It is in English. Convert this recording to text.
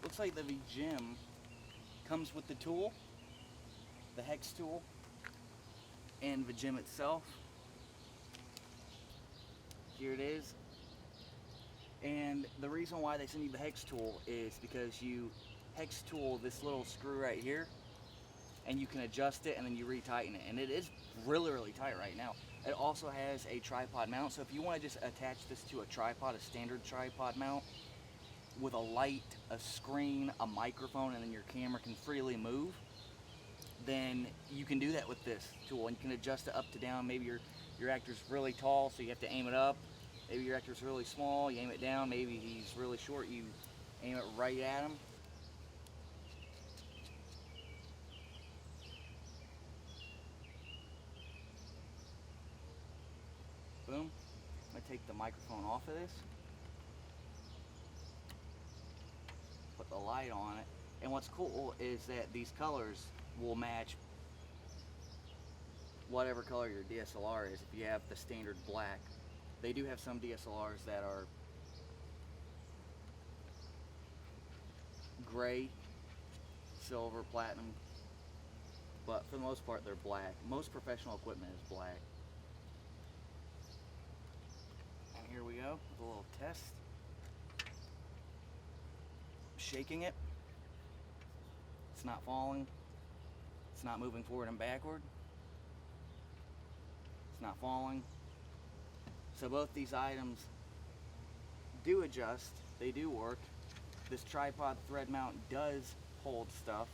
looks like the Vjim comes with the tool, the hex tool, and Vjim itself. Here it is. And the reason why they send you the hex tool is because you hex tool this little screw right here, and you can adjust it and then you retighten it. And it is really tight right now. It also has a tripod mount, so if you want to just attach this to a tripod, a standard tripod mount, with a light, a screen, a microphone, and then your camera can freely move, then you can do that with this tool, and you can adjust it up to down. Maybe your actor's really tall, so you have to aim it up. Maybe your actor's really small, you aim it down. Maybe he's really short, you aim it right at him. Boom. I'm gonna take the microphone off of this. Put the light on it. And what's cool is that these colors will match whatever color your DSLR is. If you have the standard black, they do have some DSLRs that are gray, silver, platinum, but for the most part they're black. Most professional equipment is black. And here we go with a little test. Shaking it. It's not falling. It's not moving forward and backward. It's not falling. So both these items do adjust. They do work. This tripod thread mount does hold stuff.